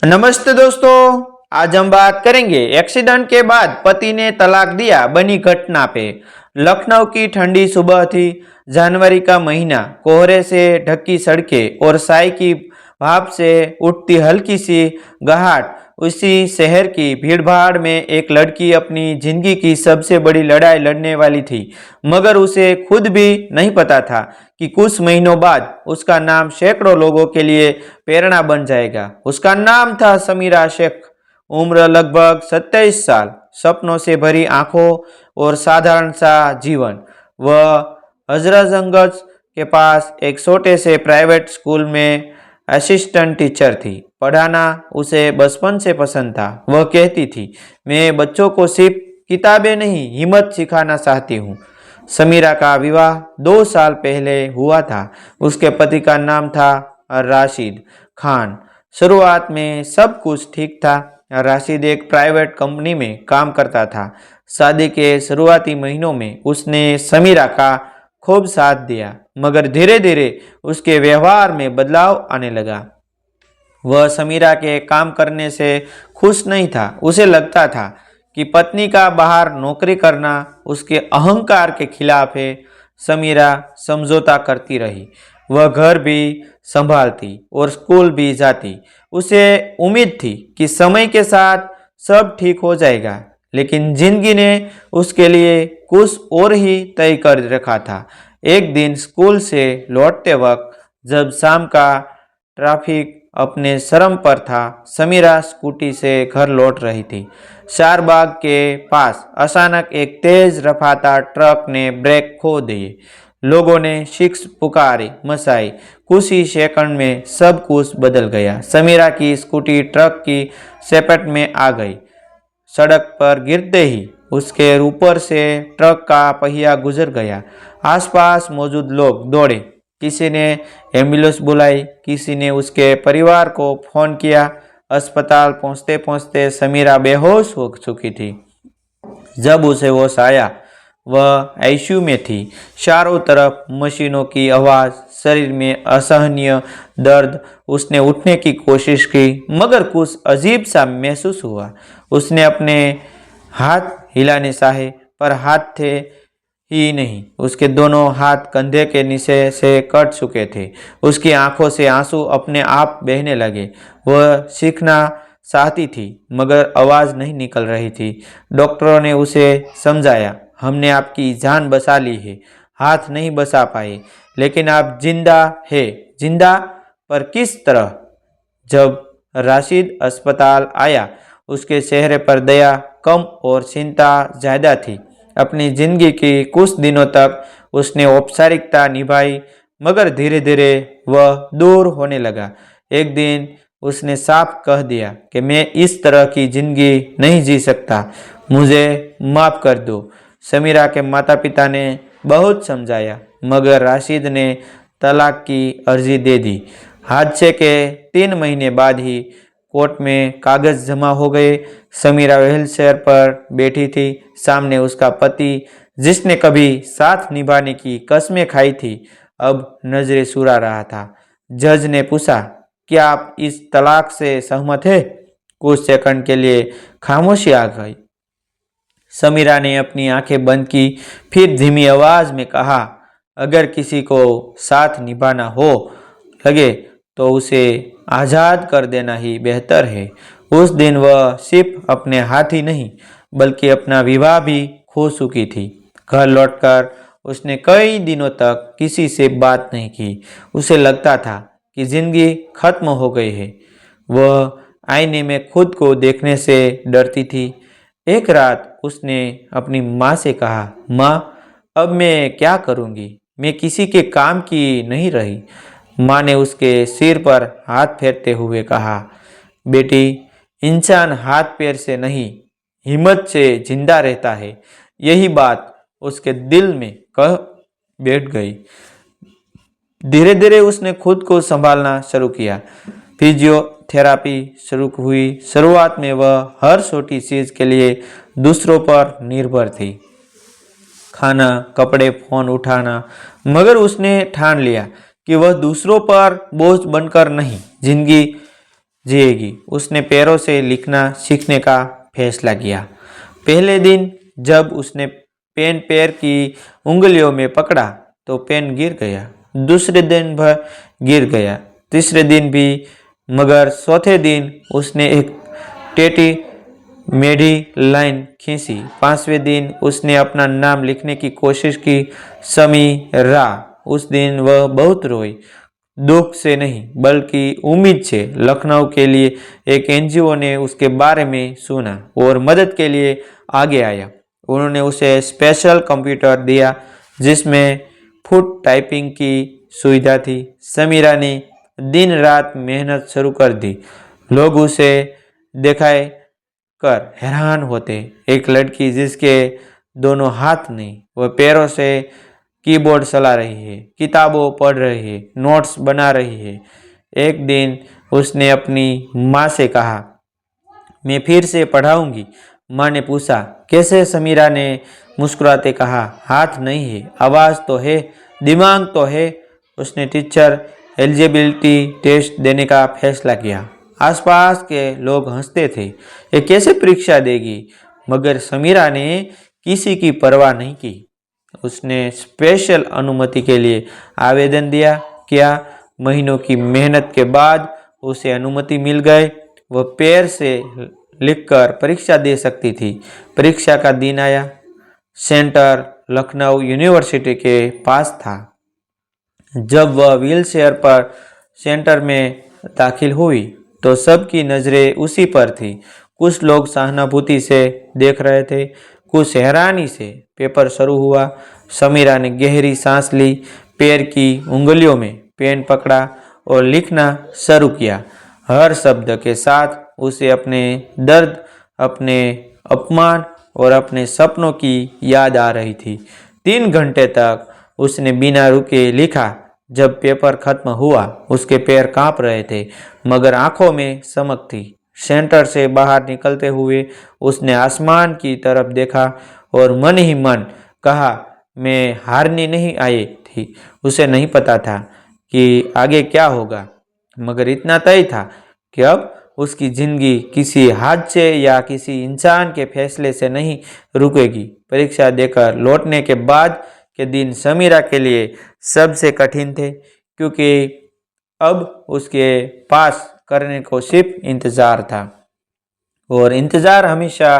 नमस्ते दोस्तों। आज हम बात करेंगे एक्सीडेंट के बाद पति ने तलाक दिया बनी घटना पे। लखनऊ की ठंडी सुबह थी। जनवरी का महीना, कोहरे से ढकी सड़कें और चाय की भाप से उठती हल्की सी गाहट। उसी शहर की भीड़भाड़ में एक लड़की अपनी जिंदगी की सबसे बड़ी लड़ाई लड़ने वाली थी, मगर उसे खुद भी नहीं पता था कि कुछ महीनों बाद उसका नाम सैकड़ों लोगों के लिए प्रेरणा बन जाएगा। उसका नाम था समीरा शेख। उम्र लगभग 27 साल, सपनों से भरी आंखों और साधारण सा जीवन। वह हजरतगंज के पास एक छोटे से प्राइवेट स्कूल में असिस्टेंट टीचर थी। पढ़ाना उसे बचपन से पसंद था। वह कहती थी, मैं बच्चों को सिर्फ किताबें नहीं, हिम्मत सिखाना चाहती हूँ। समीरा का विवाह 2 साल पहले हुआ था। उसके पति का नाम था राशिद खान। शुरुआत में सब कुछ ठीक था। राशिद एक प्राइवेट कंपनी में काम करता था। शादी के शुरुआती महीनों में उसने समीरा का खूब साथ दिया, मगर धीरे धीरे उसके व्यवहार में बदलाव आने लगा। वह समीरा के काम करने से खुश नहीं था। उसे लगता था कि पत्नी का बाहर नौकरी करना उसके अहंकार के खिलाफ है। समीरा समझौता करती रही। वह घर भी संभालती और स्कूल भी जाती। उसे उम्मीद थी कि समय के साथ सब ठीक हो जाएगा, लेकिन जिंदगी ने उसके लिए कुछ और ही तय कर रखा था। एक दिन स्कूल से लौटते वक्त, जब शाम का ट्रैफिक अपने शर्म पर था, समीरा स्कूटी से घर लौट रही थी। शारबाग के पास अचानक एक तेज रफ्तार ट्रक ने ब्रेक खो दिए। लोगों ने चीख पुकारे मचाई। कुछ ही सेकंड में सब कुछ बदल गया। समीरा की स्कूटी ट्रक की चपेट में आ गई। सड़क पर गिरते ही उसके ऊपर से ट्रक का पहिया गुजर गया। आसपास मौजूद लोग दौड़े। किसी ने एम्बुलेंस बुलाई, किसी ने उसके परिवार को फोन किया। अस्पताल पहुंचते पहुंचते समीरा बेहोश हो चुकी थी। जब उसे होश आया, वह आईसीयू में थी। चारों तरफ मशीनों की आवाज, शरीर में असहनीय दर्द। उसने उठने की कोशिश की, मगर कुछ अजीब सा महसूस हुआ। उसने अपने हाथ हिलाने चाहे, पर हाथ थे ही नहीं। उसके दोनों हाथ कंधे के नीचे से कट चुके थे। उसकी आंखों से आंसू अपने आप बहने लगे। वह सीखना चाहती थी, मगर आवाज नहीं निकल रही थी। डॉक्टरों ने उसे समझाया, हमने आपकी जान बचा ली है, हाथ नहीं बचा पाए, लेकिन आप जिंदा है। जिंदा, पर किस तरह? जब राशिद अस्पताल आया, उसके चेहरे पर दया कम और चिंता ज्यादा थी। अपनी जिंदगी की कुछ दिनों तक उसने औपचारिकता निभाई, मगर धीरे धीरे वह दूर होने लगा। एक दिन उसने साफ कह दिया कि मैं इस तरह की जिंदगी नहीं जी सकता, मुझे माफ कर दो। समीरा के माता पिता ने बहुत समझाया, मगर राशिद ने तलाक की अर्जी दे दी। हादसे के 3 महीने बाद ही कोर्ट में कागज जमा हो गए। समीरा व्हीलचेयर पर बैठी थी। सामने उसका पति, जिसने कभी साथ निभाने की कस्में खाई थी, अब नजरें चुरा रहा था। जज ने पूछा, क्या आप इस तलाक से सहमत है? कुछ सेकंड के लिए खामोशी आ गई। समीरा ने अपनी आंखें बंद की, फिर धीमी आवाज में कहा, अगर किसी को साथ निभाना हो लगे तो उसे आज़ाद कर देना ही बेहतर है। उस दिन वह सिर्फ अपने हाथ ही नहीं, बल्कि अपना विवाह भी खो चुकी थी। घर लौटकर उसने कई दिनों तक किसी से बात नहीं की। उसे लगता था कि जिंदगी खत्म हो गई है। वह आईने में खुद को देखने से डरती थी। एक रात उसने अपनी माँ से कहा, माँ, अब मैं क्या करूँगी? मैं किसी के काम की नहीं रही। माँ ने उसके सिर पर हाथ फेरते हुए कहा, बेटी, इंसान हाथ पैर से नहीं, हिम्मत से जिंदा रहता है। यही बात उसके दिल में कह बैठ गई। धीरे धीरे उसने खुद को संभालना शुरू किया। फिजियोथेरापी शुरू हुई। शुरुआत में वह हर छोटी चीज के लिए दूसरों पर निर्भर थी, खाना, कपड़े, फोन उठाना। मगर उसने ठान लिया कि वह दूसरों पर बोझ बनकर नहीं, जिंदगी जिएगी। उसने पैरों से लिखना सीखने का फैसला किया। पहले दिन जब उसने पेन पैर की उंगलियों में पकड़ा तो पेन गिर गया। दूसरे दिन वह गिर गया, तीसरे दिन भी, मगर चौथे दिन उसने एक टेढ़ी मेढ़ी लाइन खींची। पांचवें दिन उसने अपना नाम लिखने की कोशिश की, समीरा। उस दिन वह बहुत रोई, दुख से नहीं बल्कि उम्मीद से। लखनऊ के लिए एक एनजीओ ने उसके बारे में सुना और मदद के लिए आगे आया। उन्होंने उसे स्पेशल कंप्यूटर दिया जिसमें फुट टाइपिंग की सुविधा थी। समीरा ने दिन रात मेहनत शुरू कर दी। लोग उसे देखाए कर हैरान होते। एक लड़की जिसके दोनों हाथ नहीं, वह पैरों से कीबोर्ड चला रही है, किताबों पढ़ रही है, नोट्स बना रही है। एक दिन उसने अपनी माँ से कहा, मैं फिर से पढ़ाऊंगी। माँ ने पूछा, कैसे? समीरा ने मुस्कुराते कहा, हाथ नहीं है, आवाज़ तो है, दिमाग तो है। उसने टीचर एलिजिबिलिटी टेस्ट देने का फैसला किया। आसपास के लोग हंसते थे, ये कैसे परीक्षा देगी? मगर समीरा ने किसी की परवाह नहीं की। उसने स्पेशल अनुमति के लिए आवेदन किया। महीनों की मेहनत के बाद उसे अनुमति मिल गई। वह पैर से लिखकर परीक्षा दे सकती थी। परीक्षा का दिन आया। सेंटर लखनऊ यूनिवर्सिटी के पास था। जब वह व्हीलचेयर पर सेंटर में दाखिल हुई तो सबकी नज़रें उसी पर थी। कुछ लोग सहानुभूति से देख रहे थे, कुछ हैरानी से। पेपर शुरू हुआ। समीरा ने गहरी सांस ली, पैर की उंगलियों में पेन पकड़ा और लिखना शुरू किया। हर शब्द के साथ उसे अपने दर्द, अपने अपमान और अपने सपनों की याद आ रही थी। 3 घंटे तक उसने बिना रुके लिखा। जब पेपर खत्म हुआ उसके पैर कांप रहे थे, मगर आंखों में चमक थी। सेंटर से बाहर निकलते हुए उसने आसमान की तरफ देखा और मन ही मन कहा, मैं हारनी नहीं आई थी। उसे नहीं पता था कि आगे क्या होगा, मगर इतना तय था कि अब उसकी जिंदगी किसी हादसे या किसी इंसान के फैसले से नहीं रुकेगी। परीक्षा देकर लौटने के बाद के दिन समीरा के लिए सबसे कठिन थे, क्योंकि अब उसके पास करने को सिर्फ इंतज़ार था, और इंतज़ार हमेशा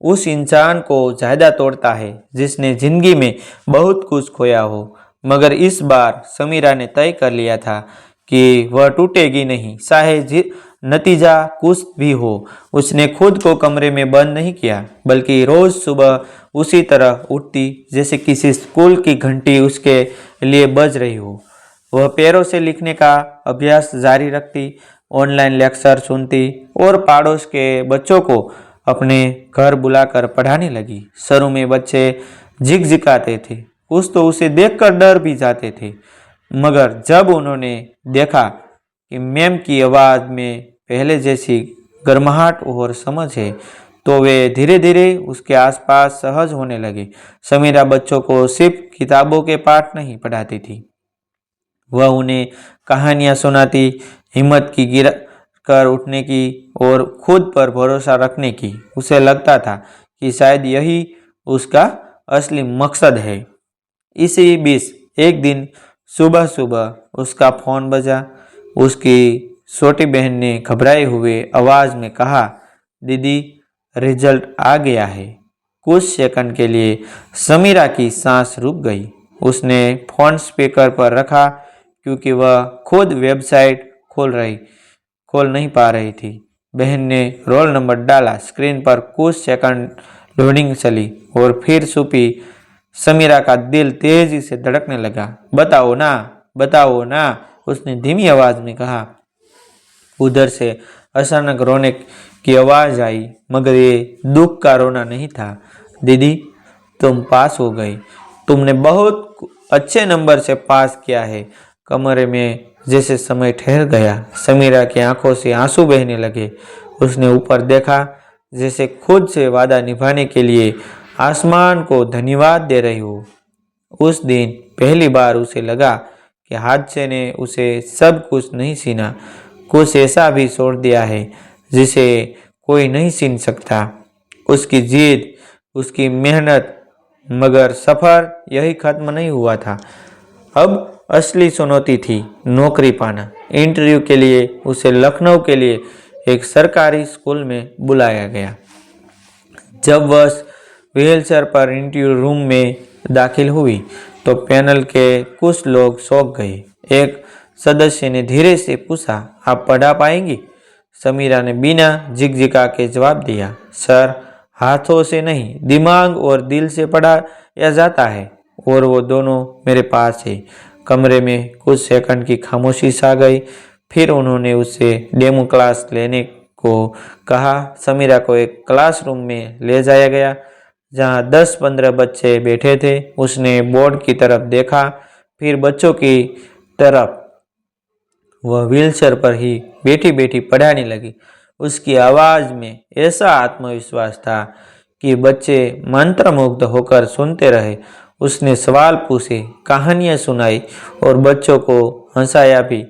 उस इंसान को ज़्यादा तोड़ता है जिसने ज़िंदगी में बहुत कुछ खोया हो। मगर इस बार समीरा ने तय कर लिया था कि वह टूटेगी नहीं, चाहे नतीजा कुछ भी हो। उसने खुद को कमरे में बंद नहीं किया, बल्कि रोज़ सुबह उसी तरह उठती जैसे किसी स्कूल की घंटी उसके लिए बज रही हो। वह पैरों से लिखने का अभ्यास जारी रखती, ऑनलाइन लेक्चर सुनती और पड़ोस के बच्चों को अपने घर बुलाकर पढ़ाने लगी। शुरू में बच्चे झिकझिकाते थे, कुछ तो उसे देखकर डर भी जाते थे, मगर जब उन्होंने देखा कि मैम की आवाज़ में पहले जैसी गर्माहट और समझ है, तो वे धीरे धीरे उसके आसपास सहज होने लगे। समीरा बच्चों को सिर्फ किताबों के पाठ नहीं पढ़ाती थी, वह उन्हें कहानियाँ सुनाती, हिम्मत की गिर कर उठने की और खुद पर भरोसा रखने की। उसे लगता था कि शायद यही उसका असली मकसद है। इसी बीच एक दिन सुबह सुबह उसका फ़ोन बजा। उसकी छोटी बहन ने घबराए हुए आवाज़ में कहा, दीदी रिजल्ट आ गया है। कुछ सेकंड के लिए समीरा की सांस रुक गई। उसने फ़ोन स्पीकर पर रखा क्योंकि वह खुद वेबसाइट खोल नहीं पा रही थी। बहन ने रोल नंबर डाला। स्क्रीन पर कुछ सेकंड लोडिंग चली और फिर छुपी। समीरा का दिल तेजी से धड़कने लगा। बताओ ना, बताओ ना, उसने धीमी आवाज में कहा। उधर से अचानक रोने की आवाज आई, मगर ये दुख का रोना नहीं था। दीदी, तुम पास हो गई, तुमने बहुत अच्छे नंबर से पास किया है। कमरे में जैसे समय ठहर गया। समीरा की आंखों से आंसू बहने लगे। उसने ऊपर देखा, जैसे खुद से वादा निभाने के लिए आसमान को धन्यवाद दे रही हो। उस दिन पहली बार उसे लगा कि हादसे ने उसे सब कुछ नहीं छीना, कुछ ऐसा भी छोड़ दिया है जिसे कोई नहीं छीन सकता। उसकी जिद, उसकी मेहनत, मगर सफर यही खत्म नहीं हुआ था। अब असली चुनौती थी नौकरी पाना। इंटरव्यू के लिए उसे लखनऊ के लिए एक सरकारी स्कूल में बुलाया गया। जब वह व्हीलचेयर पर इंटरव्यू रूम में दाखिल हुई तो पैनल के कुछ लोग चौंक गए। एक सदस्य ने धीरे से पूछा, आप पढ़ा पाएंगी? समीरा ने बिना झिकझिका के जवाब दिया, सर, हाथों से नहीं, दिमाग और दिल से पढ़ाया जाता है, और वो दोनों मेरे पास है। कमरे में कुछ सेकंड की खामोशी छा गई। फिर उन्होंने उससे डेमो क्लास लेने को कहा। समीरा को एक क्लासरूम में ले जाया गया जहां 10-15 बच्चे बैठे थे। उसने बोर्ड की तरफ देखा, फिर बच्चों की तरफ। वह व्हीलचेयर पर ही बैठी बैठी पढ़ाने लगी। उसकी आवाज में ऐसा आत्मविश्वास था कि बच्चे मंत्रमुग्ध होकर सुनते रहे। उसने सवाल पूछे, कहानियां सुनाई और बच्चों को हंसाया भी।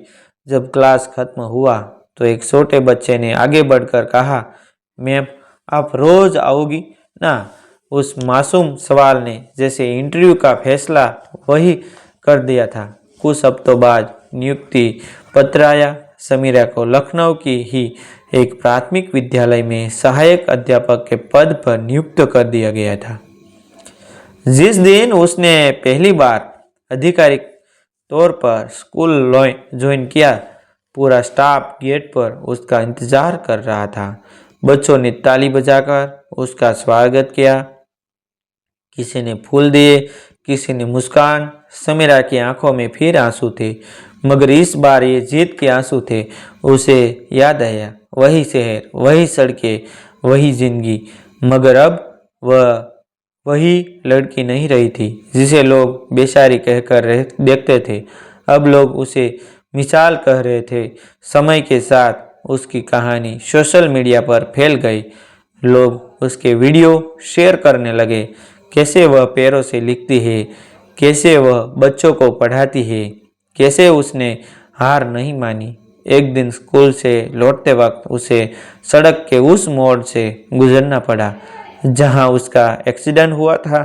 जब क्लास खत्म हुआ तो एक छोटे बच्चे ने आगे बढ़कर कहा, मैम, आप रोज आओगी ना? उस मासूम सवाल ने जैसे इंटरव्यू का फैसला वही कर दिया था। कुछ हफ्तों बाद नियुक्ति पत्र आया। समीरा को लखनऊ की ही एक प्राथमिक विद्यालय में सहायक अध्यापक के पद पर नियुक्त कर दिया गया था। जिस दिन उसने पहली बार आधिकारिक तौर पर स्कूल ज्वाइन किया, पूरा स्टाफ गेट पर उसका इंतजार कर रहा था। बच्चों ने ताली बजाकर उसका स्वागत किया। किसी ने फूल दिए, किसी ने मुस्कान। समीरा की आंखों में फिर आंसू थे, मगर इस बार ये जीत के आंसू थे। उसे याद आया, वही शहर, वही सड़कें, वही जिंदगी, मगर अब वह वही लड़की नहीं रही थी जिसे लोग बेचारी कहकर देखते थे। अब लोग उसे मिसाल कह रहे थे। समय के साथ उसकी कहानी सोशल मीडिया पर फैल गई। लोग उसके वीडियो शेयर करने लगे, कैसे वह पैरों से लिखती है, कैसे वह बच्चों को पढ़ाती है, कैसे उसने हार नहीं मानी। एक दिन स्कूल से लौटते वक्त उसे सड़क के उस मोड़ से गुजरना पड़ा जहां उसका एक्सीडेंट हुआ था।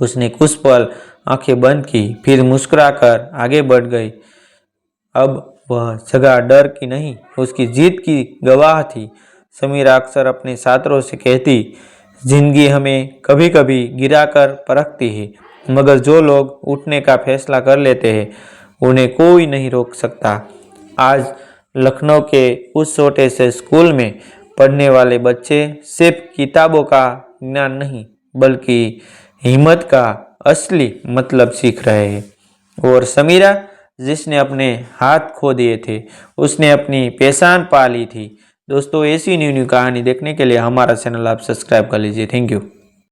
उसने कुछ पल आंखें बंद की, फिर मुस्कुराकर आगे बढ़ गई। अब वह जगह डर की नहीं, उसकी जीत की गवाह थी। समीरा अक्सर अपने छात्रों से कहती, जिंदगी हमें कभी कभी गिराकर परखती है, मगर जो लोग उठने का फैसला कर लेते हैं उन्हें कोई नहीं रोक सकता। आज लखनऊ के उस छोटे से स्कूल में पढ़ने वाले बच्चे सिर्फ किताबों का ज्ञान नहीं, बल्कि हिम्मत का असली मतलब सीख रहे हैं। और समीरा, जिसने अपने हाथ खो दिए थे, उसने अपनी पहचान पा ली थी। दोस्तों, ऐसी न्यू न्यू कहानी देखने के लिए हमारा चैनल आप सब्सक्राइब कर लीजिए। Thank you.